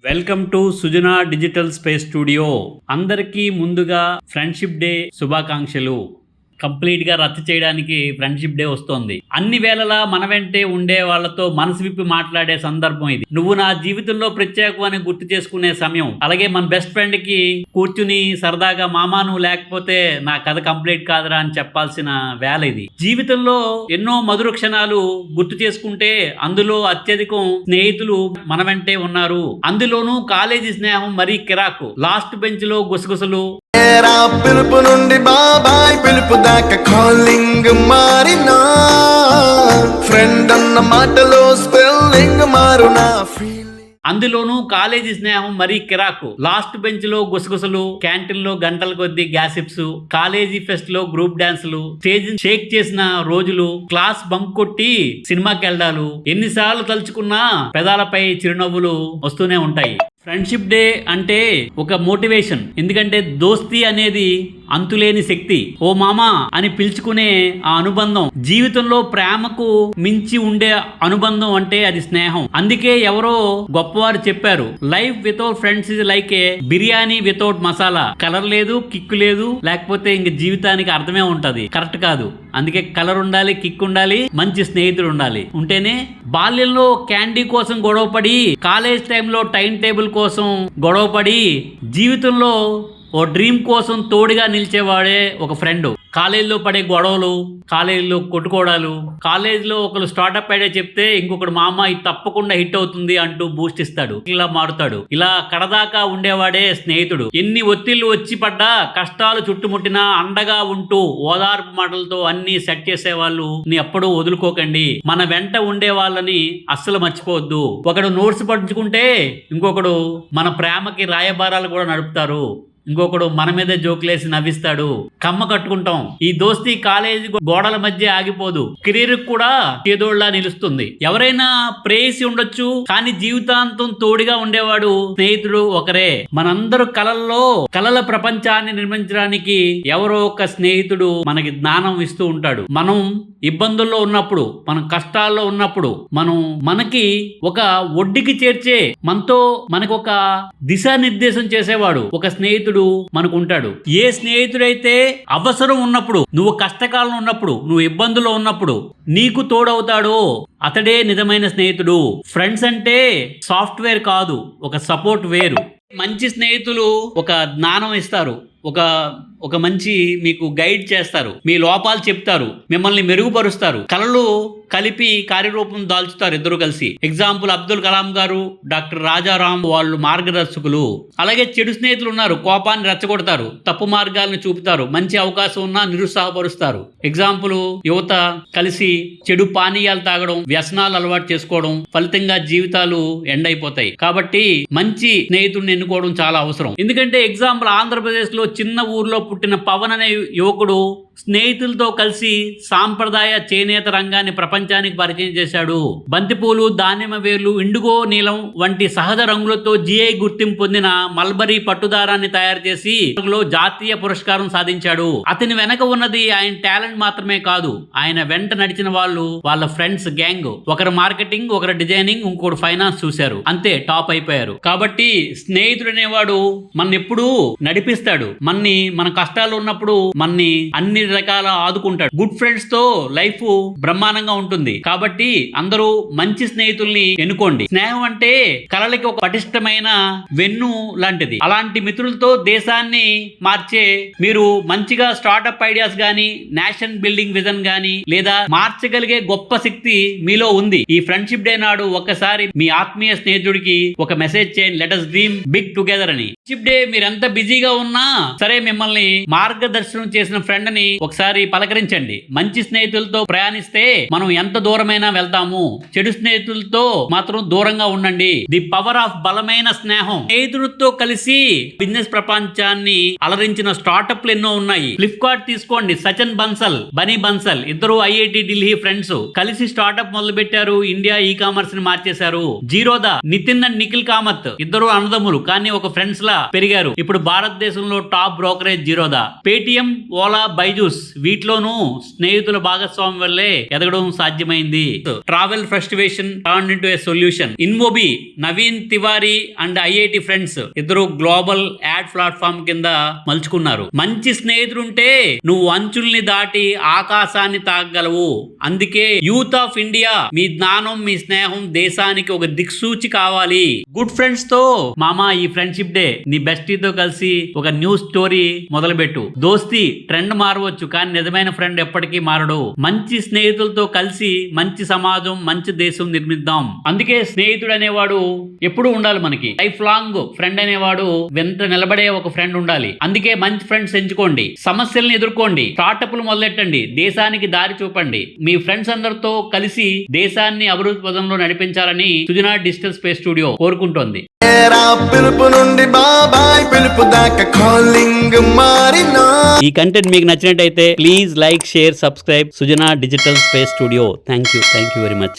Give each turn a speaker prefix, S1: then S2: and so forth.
S1: Welcome to Sujana digital space studio. అందరికీ ముందుగా friendship day శుభాకాంక్షలు. కంప్లీట్ గా రద్దు చేయడానికి ఫ్రెండ్షిప్ డే వస్తోంది. అన్ని వేళలా మన వెంటే ఉండే వాళ్ళతో మనసు విప్పి మాట్లాడే సందర్భం ఇది. నువ్వు నా జీవితంలో ప్రత్యేకం అని గుర్తు చేసుకునే సమయం. అలాగే మన బెస్ట్ ఫ్రెండ్ కి కూర్చుని సరదాగా మామా నువ్వు లేకపోతే నా కథ కంప్లీట్ కాదురా అని చెప్పాల్సిన వేళ ఇది. జీవితంలో ఎన్నో మధుర క్షణాలు గుర్తు చేసుకుంటే అందులో అత్యధికం స్నేహితులు మన వెంటే ఉన్నారు. అందులోనూ కాలేజీ స్నేహం మరీ కిరాకు. లాస్ట్ బెంచ్ లో గుసగుసలు,
S2: పిలుపు నుండి బాబాయ్ పిలుపు దాకా కాలింగ్ మారినా, ఫ్రెండ్ అన్న మాటలో స్పెల్లింగ్ మారునా.
S1: అందులోనూ కాలేజీ స్నేహం మరీ కిరాకు. లాస్ట్ బెంచ్ లో గుసగుసలు, క్యాంటీన్ లో గంటల కొద్ది గ్యాసిప్స్, కాలేజీ ఫెస్ట్ లో గ్రూప్ డాన్సులు, స్టేజ్ షేక్ చేసిన రోజులు, క్లాస్ బంక్ కొట్టి సినిమాకి వెళ్ళడాలు, ఎన్నిసార్లు తలుచుకున్నా పెదాలపై చిరునవ్వులు వస్తూనే ఉంటాయి. ఫ్రెండ్షిప్ డే అంటే ఒక మోటివేషన్. ఎందుకంటే దోస్తీ అనేది అంతులేని శక్తి. ఓ మామా అని పిలుచుకునే ఆ అనుబంధం, జీవితంలో ప్రేమకు మించి ఉండే అనుబంధం అంటే అది స్నేహం. అందుకే ఎవరో గొప్పవారు చెప్పారు, life without friends is like A biryani without masala. Colour లేదు, కిక్ లేదు, లేకపోతే ఇంక జీవితానికి అర్థమే ఉంటది. కరెక్ట్ కాదు. అందుకే కలర్ ఉండాలి, కిక్ ఉండాలి, మంచి స్నేహితుడు ఉండాలి. ఉంటేనే. బాల్యంలో క్యాండీ కోసం గొడవపడి, కాలేజ్ టైంలో టైం టేబుల్ కోసం గొడవపడి, జీవితంలో ఓ డ్రీమ్ కోసం తోడుగా నిలిచేవాడే ఒక ఫ్రెండ్. కాలేజీలో పడే గొడవలు, కాలేజీలో కొట్టుకోవడాలు, కాలేజీలో ఒకరు స్టార్టప్ ఐడియా చెప్తే ఇంకొకడు మామ ఇది తప్పకుండా హిట్ అవుతుంది అంటూ బూస్ట్ ఇస్తాడు. ఇలా మారుతాడు. ఇలా కడదాకా ఉండేవాడే స్నేహితుడు. ఎన్ని ఒత్తిళ్లు వచ్చి పడ్డా, కష్టాలు చుట్టుముట్టినా అండగా ఉంటూ ఓదార్పు మాటలతో అన్ని సెట్ చేసేవాళ్ళు ని ఎప్పుడూ వదులుకోకండి. మన వెంట ఉండే వాళ్ళని అస్సలు మర్చిపోవద్దు. ఒకడు నోట్స్ పట్టించుకుంటే ఇంకొకడు మన ప్రేమకి రాయబారాలు కూడా నడుపుతారు. ఇంకొకడు మన మీద జోకులేసి నవ్విస్తాడు. కమ్మ కట్టుకుంటాం. ఈ దోస్తీ కాలేజీ గోడల మధ్య ఆగిపోదు, కెరీర్ కూడా చేదోళ్లా నిలుస్తుంది. ఎవరైనా ప్రేయసి ఉండొచ్చు, కానీ జీవితాంతం తోడుగా ఉండేవాడు స్నేహితుడు ఒకరే. మనందరూ కలల ప్రపంచాన్ని నిర్మించడానికి ఎవరో ఒక స్నేహితుడు మనకి జ్ఞానం ఇస్తూ ఉంటాడు. మనం ఇబ్బందుల్లో ఉన్నప్పుడు, మనం కష్టాల్లో ఉన్నప్పుడు, మనకి ఒక ఒడ్డుకి చేర్చే, మనకు ఒక దిశానిర్దేశం చేసేవాడు ఒక స్నేహితుడు మనకు ఉంటాడు. ఏ స్నేహితుడైతే అవసరం ఉన్నప్పుడు, నువ్వు కష్టకాలం ఉన్నప్పుడు, నువ్వు ఇబ్బందుల్లో ఉన్నప్పుడు నీకు తోడవుతాడో అతడే నిజమైన స్నేహితుడు. ఫ్రెండ్స్ అంటే సాఫ్ట్వేర్ కాదు, ఒక సపోర్ట్ వేరు. మంచి స్నేహితులు ఒక జ్ఞానం ఇస్తారు, ఒక మంచి మీకు గైడ్ చేస్తారు, మీ లోపాలు చెప్తారు, మిమ్మల్ని మెరుగుపరుస్తారు, కలలు కలిపి కార్యరూపం దాల్చుతారు ఇద్దరు కలిసి. ఎగ్జాంపుల్ అబ్దుల్ కలాం గారు, డాక్టర్ రాజారాం వాళ్ళు మార్గదర్శకులు. అలాగే చెడు స్నేహితులు ఉన్నారు, కోపాన్ని రెచ్చగొడతారు, తప్పు మార్గాలను చూపుతారు, మంచి అవకాశం ఉన్నా నిరుత్సాహపరుస్తారు. ఎగ్జాంపుల్ యువత కలిసి చెడు పానీయాలు తాగడం, వ్యసనాలు అలవాటు చేసుకోవడం, ఫలితంగా జీవితాలు ఎండ్ అయిపోతాయి. కాబట్టి మంచి స్నేహితుడిని ఎన్నుకోవడం చాలా అవసరం. ఎందుకంటే ఎగ్జాంపుల్ ఆంధ్రప్రదేశ్ లో చిన్న ఊర్లో పుట్టిన పవన్ అనే యువకుడు స్నేహితులతో కలిసి సాంప్రదాయ చేనేత రంగాన్ని ప్రపంచానికి పరిచయం చేశాడు. బంతిపూలు, దానిమ్మ వేర్లు, ఇండిగో నీలం వంటి సహజ రంగులతో జిఐ గుర్తింపు పొందిన మల్బరీ పట్టుదారాన్ని తయారు చేసి జాతీయ పురస్కారం సాధించాడు. అతని వెనక ఉన్నది ఆయన టాలెంట్ మాత్రమే కాదు, ఆయన వెంట నడిచిన వాళ్ళ ఫ్రెండ్స్ గ్యాంగ్. ఒకరు మార్కెటింగ్, ఒకరు డిజైనింగ్, ఇంకొకరు ఫైనాన్స్ చూశారు. అంతే, టాప్ అయిపోయారు. కాబట్టి స్నేహితుడు అనేవాడు మన ఎప్పుడూ నడిపిస్తాడు. మన కష్టాలు ఉన్నప్పుడు మన్ని అన్ని రకాల ఆదుకుంటాడు. గుడ్ ఫ్రెండ్స్ తో లైఫ్ బ్రహ్మాండంగా ఉంటుంది. కాబట్టి అందరూ మంచి స్నేహితుల్ని ఎన్నుకోండి. స్నేహం అంటే కలలకి ఒక పటిష్టమైన వెన్ను లాంటిది. అలాంటి మిత్రులతో దేశాన్ని మార్చే, మీరు మంచిగా స్టార్టప్ ఐడియాస్ గానీ, నేషన్ బిల్డింగ్ విజన్ గానీ, లేదా మార్చగలిగే గొప్ప శక్తి మీలో ఉంది. ఈ ఫ్రెండ్షిప్ డే నాడు ఒక్కసారి మీ ఆత్మీయ స్నేహితుడికి ఒక మెసేజ్ చేయండి, let us dream big together అని. ఫ్రెండ్షిప్ డే మీరు ఎంత బిజీగా ఉన్నా సరే, మిమ్మల్ని మార్గదర్శనం చేసిన ఫ్రెండ్ ని ఒకసారి పలకరించండి. మంచి స్నేహితులతో ప్రయాణిస్తే మనం ఎంత దూరమైనా వెళ్తాము. చెడు స్నేహితులతో మాత్రం దూరంగా ఉండండి. ది పవర్ ఆఫ్ బలమైన స్నేహం. స్నేహితులతో కలిసి బిజినెస్ ప్రపంచాన్ని అలరించిన స్టార్టప్లు ఎన్నో ఉన్నాయి. ఫ్లిప్కార్ట్ తీసుకోండి, సచిన్ బన్సల్, బనీ బన్సల్ ఇద్దరు ఐఐటి ఢిల్లీ ఫ్రెండ్స్ కలిసి స్టార్టప్ మొదలు పెట్టారు. ఇండియా ఈ కామర్స్ ని మార్చేశారు. జీరోదా నితిన్ అండ్ నిఖిల్ కామత్ ఇద్దరు అన్నదమ్ములు, కానీ ఒక ఫ్రెండ్స్ లా పెరిగారు. ఇప్పుడు భారతదేశంలో top brokerage Zerodha. Paytm, Ola, Byju's వీటిలోనూ స్నేహితుల భాగస్వామ్యం వల్లే ఎదగడం సాధ్యమైంది. Travel frustration turn into a solution. InMobi, Naveen Tiwari and IIT friends ఇద్దరు గ్లోబల్ యాడ్ ప్లాట్ఫామ్ కింద మలుచుకున్నారు. మంచి స్నేహితుడుంటే నువ్వు అంచుల్ని దాటి ఆకాశాన్ని తాగగలవు. అందుకే యూత్ ఆఫ్ ఇండియా, మీ జ్ఞానం, మీ స్నేహం దేశానికి ఒక దిక్సూచి కావాలి. గుడ్ ఫ్రెండ్స్ తో మామా ఈ ఫ్రెండ్షిప్ డే నీ బెస్టీతో కలిసి ఒక న్యూ స్టోరీ మొదలుపెట్టు. దోస్తి ట్రెండ్ మారవచ్చు, కానీ నిజమైన ఫ్రెండ్ ఎప్పటికీ మారడు. మంచి స్నేహితులతో కలిసి మంచి సమాజం, మంచి దేశం నిర్మిద్దాం. అందుకే స్నేహితుడు అనేవాడు ఎప్పుడు ఉండాలి మనకి. లైఫ్ లాంగ్ ఫ్రెండ్ అనేవాడు వెంట నిలబడే ఒక ఫ్రెండ్ ఉండాలి. అందుకే మంచి ఫ్రెండ్స్ ఎంచుకోండి, సమస్యలను ఎదుర్కోండి, స్టార్టప్లు మొదలెట్టండి, దేశానికి దారి చూపండి. మీ ఫ్రెండ్స్ అందరితో కలిసి దేశాన్ని అభివృద్ధి పదంలో నడిపించాలని సుజనా డిజిటల్ స్పేస్ స్టూడియో కోరుకుంటోంది.
S2: పిలుపు నుండి బాబాయ్ పిలుపు దాకా కాలింగ్ మారినా.
S1: ఈ కంటెంట్ మీకు నచ్చినట్టయితే please like, share, subscribe Sujana digital space studio. Thank you very much.